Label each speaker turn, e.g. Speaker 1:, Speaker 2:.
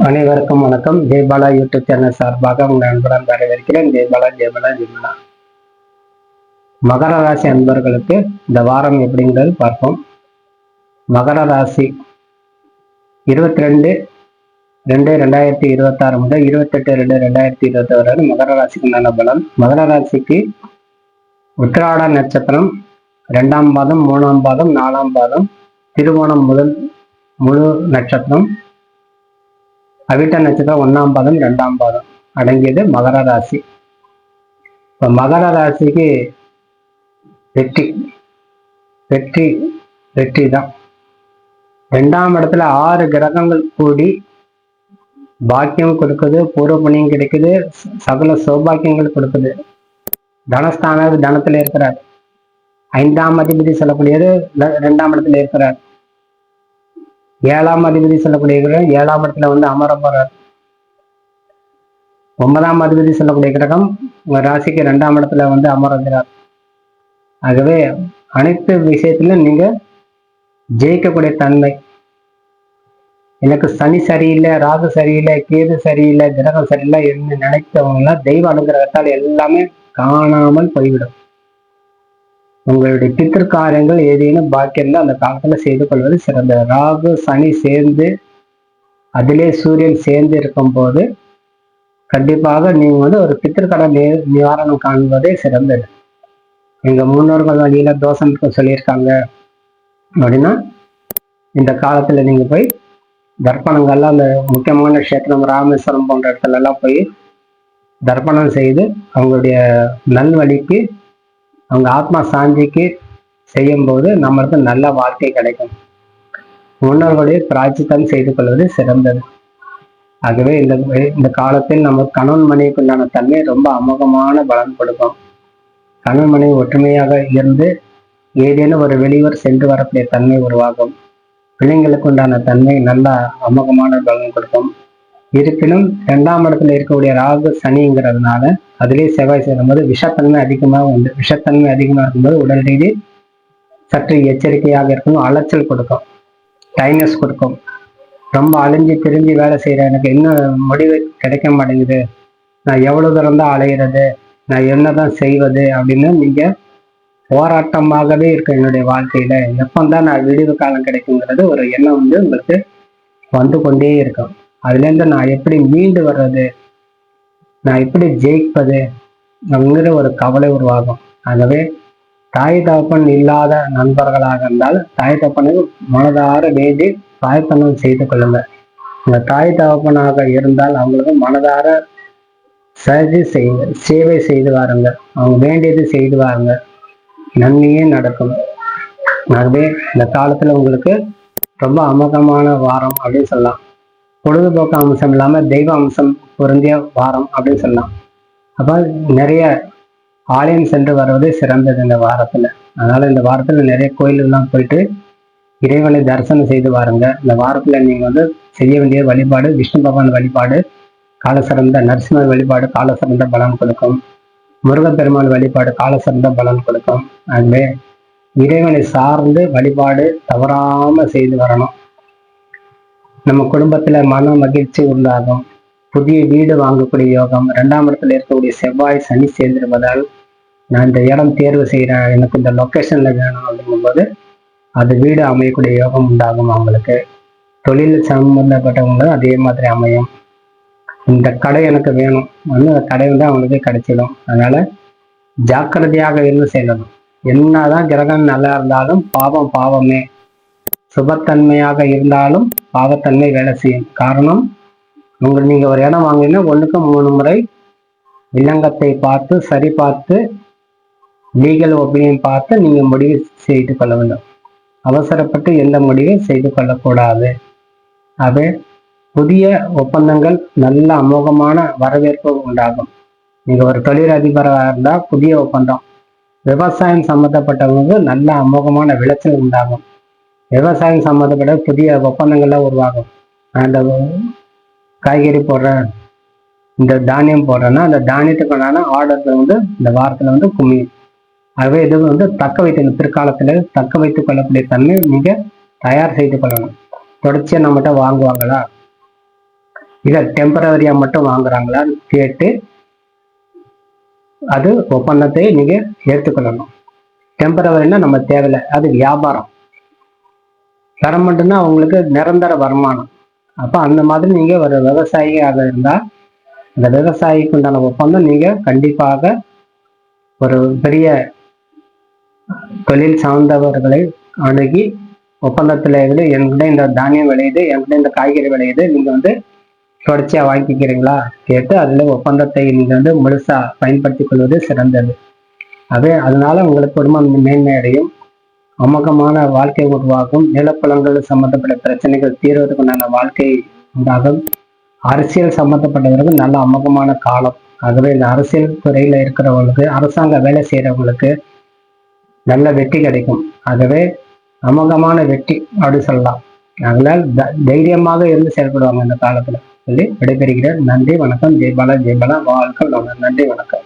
Speaker 1: அனைவருக்கும் வணக்கம். Jaibala YouTube channel சார்பாக உங்கள் அன்புடன் வரவேற்கிறேன். ஜெய்பாலா. மகர ராசி அன்பர்களுக்கு இந்த வாரம் எப்படிங்கிறது பார்ப்போம். மகர ராசி 22/2/2026 முதல் 28/2/2026 வரை மகர ராசிக்கு நல்ல பலன். மகர ராசிக்கு உத்திராட நட்சத்திரம் 2ஆம் பாதம், 3ஆம் பாதம், 4ஆம் பாதம், திருவோணம் முதல் முழு நட்சத்திரம், அவிட்ட நட்சத்திரம் 1ஆம் பாதம், 2ஆம் பாதம் அடங்கியது மகர ராசி. இப்போ மகர ராசிக்கு வெற்றி வெற்றி வெற்றி தான். 2ஆம் இடத்துல 6 கிரகங்கள் கூடி பாக்கியம் கொடுக்குது, பூர்வ புண்ணியம் கிடைக்குது, சகல சௌபாக்கியங்கள் கொடுக்குது. தனஸ்தான தனத்துல இருக்கிறார். 5ஆம் அதிபதி சொல்லக்கூடியது 2ஆம் இடத்துல இருக்கிறார். 7ஆம் அதிபதி சொல்லக்கூடிய 7ஆம் இடத்துல அமர போறார். 9ஆம் அதிபதி சொல்லக்கூடிய கிரகம் உங்க ராசிக்கு 2ஆம் இடத்துல அமர்கிறார். ஆகவே அனைத்து விஷயத்திலும் நீங்க ஜெயிக்கக்கூடிய தன்மை. எனக்கு சனி சரியில்லை, ராகு சரியில்லை, கேது சரியில்லை, கிரகம் சரியில்லை என்று நினைத்தவங்களாம் தெய்வ அனுகிரகத்தால் எல்லாமே காணாமல் போய்விடும். உங்களுடைய பித்திருக்காரியங்கள் ஏதேனும் பாக்கி இருந்தால் அந்த காலத்துல செய்து கொள்வது சிறந்த. ராகு சனி சேர்ந்து அதிலே சூரியன் சேர்ந்து இருக்கும் போது கண்டிப்பாக நீங்க ஒரு பித்திருக்கடை நிவாரணம் காண்பதே சிறந்தது. எங்க முன்னோர்கள் வழியில தோஷம் சொல்லியிருக்காங்க அப்படின்னா இந்த காலத்துல நீங்க போய் தர்ப்பணங்கள்லாம் அந்த முக்கியமான கஷேத்திரம் ராமேஸ்வரம் போன்ற இடத்துல எல்லாம் போய் தர்ப்பணம் செய்து அவங்களுடைய நல்வழிக்கு அவங்க ஆத்மா சாந்திக்கு செய்யும் போது நம்மளுக்கு நல்ல வாழ்க்கை கிடைக்கும். முன்னோர்களுடைய பிராய்ச்சித்தம் செய்து கொள்வது சிறந்தது. ஆகவே இந்த காலத்தில் நம்ம கணவன் மனைவிக்குண்டான தன்மை ரொம்ப அமோகமான பலன் கொடுக்கும். கணவன் மனைவி ஒற்றுமையாக இருந்து ஏதேனும் ஒரு வெளியூர் சென்று வரக்கூடிய தன்மை உருவாகும். பிள்ளைங்களுக்கு உண்டான தன்மை நல்ல அமோகமான பலன் கொடுக்கும். இருப்பினும் 2ஆம் இடத்துல இருக்கக்கூடிய ராகு சனிங்கிறதுனால அதிலே செவ்வாய் சேரும்போது விஷத்தன்மை அதிகமாக உண்டு. விஷத்தன்மை அதிகமாக இருக்கும்போது உடல் ரீதி சற்று எச்சரிக்கையாக இருக்கணும். அலைச்சல் கொடுக்கும், டைனஸ் கொடுக்கும். ரொம்ப அழிஞ்சு திரிஞ்சு வேலை செய்யற எனக்கு என்ன முடிவு கிடைக்க மாட்டேங்குது, நான் எவ்வளவு தூரம் தான் அலையிறது, நான் என்னதான் செய்வது அப்படின்னு நீங்க போராட்டமாகவே இருக்கும். என்னுடைய வாழ்க்கையில எப்பந்தான் நான் விடிவு காலம் கிடைக்குங்கிறது ஒரு எண்ணம் உங்களுக்கு வந்து கொண்டே இருக்கும். அதுல இருந்து நான் எப்படி மீண்டு வர்றது, நான் எப்படி ஜெயிப்பது அப்படிங்கிற ஒரு கவலை உருவாகும். ஆகவே தாய் தகப்பன் இல்லாத நண்பர்களாக இருந்தால் தாய் தகப்பனுக்கு மனதார வேண்டி தாய்ப்பண்ணம் செய்து கொள்ளுங்க. இந்த தாய் தகப்பனாக இருந்தால் அவங்களுக்கு மனதார செய்யுங்க, சேவை செய்து வாருங்க, அவங்க வேண்டியது செய்து வாருங்க, நன்மையே நடக்கும். ஆகவே இந்த காலத்துல உங்களுக்கு ரொம்ப அமோகமான வாரம் அப்படின்னு சொல்லலாம். பொழுதுபோக்கு அம்சம் இல்லாம தெய்வ அம்சம் பொருந்திய வாரம் அப்படின்னு சொல்லலாம். அப்ப நிறைய ஆலயம் சென்று வருவது சிறந்தது இந்த வாரத்துல. அதனால இந்த வாரத்துல நிறைய கோயிலெல்லாம் போயிட்டு இறைவனை தரிசனம் செய்து வாருங்க. இந்த வாரத்துல நீங்க செய்ய வேண்டிய வழிபாடு விஷ்ணு பகவான் வழிபாடு கால சிறந்த, நரசிம்மர் வழிபாடு கால சிறந்த பலன் கொடுக்கும், முருகப்பெருமாள் வழிபாடு கால சிறந்த பலன் கொடுக்கும். ஆகவே இறைவனை சார்ந்து வழிபாடு தவறாம செய்து வரணும். நம்ம குடும்பத்துல மன மகிழ்ச்சி உண்டாகும். புதிய வீடு வாங்கக்கூடிய யோகம். 2ஆம் இடத்துல இருக்கக்கூடிய செவ்வாய் சனி சேர்ந்திருப்பதால் நான் இந்த இடம் தேர்வு செய்யறேன், எனக்கு இந்த லொக்கேஷன்ல வேணும் அப்படிங்கும்போது அது வீடு அமையக்கூடிய யோகம் உண்டாகும். அவங்களுக்கு தொழில் சம்பந்தப்பட்டவங்க அதே மாதிரி அமையும். இந்த கடை எனக்கு வேணும், அந்த கடை அவங்களுக்கு கிடைச்சிடும். அதனால ஜாக்கிரதையாக இருந்து செய்யணும். என்னதான் கிரகம் நல்லா இருந்தாலும் பாவம் பாவமே, சுபத்தன்மையாக இருந்தாலும் பாவத்தன்மை வேலை செய்யும். காரணம் நீங்க ஒரு இடம் வாங்கினா 1க்கு 3 முறை வில்லங்கத்தை பார்த்து சரி பார்த்து லீகல் ஒப்பீனியன் பார்த்து நீங்க முடிவு செய்து கொள்ள வேண்டும். அவசரப்பட்டு எந்த முடிவும் செய்து கொள்ளக்கூடாது. ஆகவே புதிய ஒப்பந்தங்கள் நல்ல அமோகமான வரவேற்பு உண்டாகும். நீங்க ஒரு தொழிலதிபராக இருந்தா புதிய ஒப்பந்தம். விவசாயம் சம்பந்தப்பட்டவங்க நல்ல அமோகமான விளைச்சல் உண்டாகும். விவசாயம் சம்பந்தப்பட்ட புதிய ஒப்பந்தங்கள்லாம் உருவாகும். அந்த காய்கறி போடுறேன், இந்த தானியம் போடுறேன்னா அந்த தானியத்துக்குண்டான ஆர்டர்கள் இந்த வாரத்துல குமியும். ஆகவே இது தக்க வைத்து பிற்காலத்துல தக்க வைத்துக் கொள்ளக்கூடிய தன்மை நீங்க தயார் செய்து கொள்ளணும். தொடர்ச்சியா நம்மகிட்ட வாங்குவாங்களா, இதை டெம்பரவரியா மட்டும் வாங்குறாங்களான்னு கேட்டு அது ஒப்பந்தத்தை நீங்க ஏற்றுக்கொள்ளணும். டெம்பரவரினா நம்ம தேவையில்லை, அது வியாபாரம். மட்டும்தான் உங்களுக்கு நிரந்தர வருமானம். அப்ப அந்த மாதிரி நீங்க ஒரு விவசாயியாக இருந்தா அந்த விவசாயிக்கு உண்டான ஒப்பந்தம் நீங்க கண்டிப்பாக ஒரு பெரிய தொழில் சார்ந்தவர்களை அணுகி ஒப்பந்தத்துல இருந்து என்கிட்ட இந்த தானியம் விளையுது, என்கிட்ட இந்த காய்கறி விளையுது, நீங்க வந்து தொடர்ச்சியா வாங்கிக்கிறீங்களா கேட்டு அதுல ஒப்பந்தத்தை நீங்க வந்து முழுசா பயன்படுத்திக் கொள்வது சிறந்தது. அதனால உங்களுக்கு குடும்பம் மேன்மை அடையும், அமோகமான வாழ்க்கை உருவாகும், நிலப்புலங்கள் சம்பந்தப்பட்ட பிரச்சனைகள் தீர்வதற்குண்டான வாழ்க்கை உண்டாகும். அரசியல் சம்பந்தப்பட்டவர்கள் நல்ல அமோகமான காலம். ஆகவே இந்த அரசியல் துறையில இருக்கிறவங்களுக்கு, அரசாங்க வேலை செய்யறவங்களுக்கு நல்ல வெற்றி கிடைக்கும். ஆகவே அமோகமான வெற்றி அப்படி சொல்லலாம். அதனால் தைரியமாக இருந்து செயல்படுவாங்க இந்த காலத்துல சொல்லி விடைபெறுகிறேன். நன்றி, வணக்கம். ஜெய்பாலா, ஜெய்பாலா, வாழ்க்கை. நன்றி, வணக்கம்.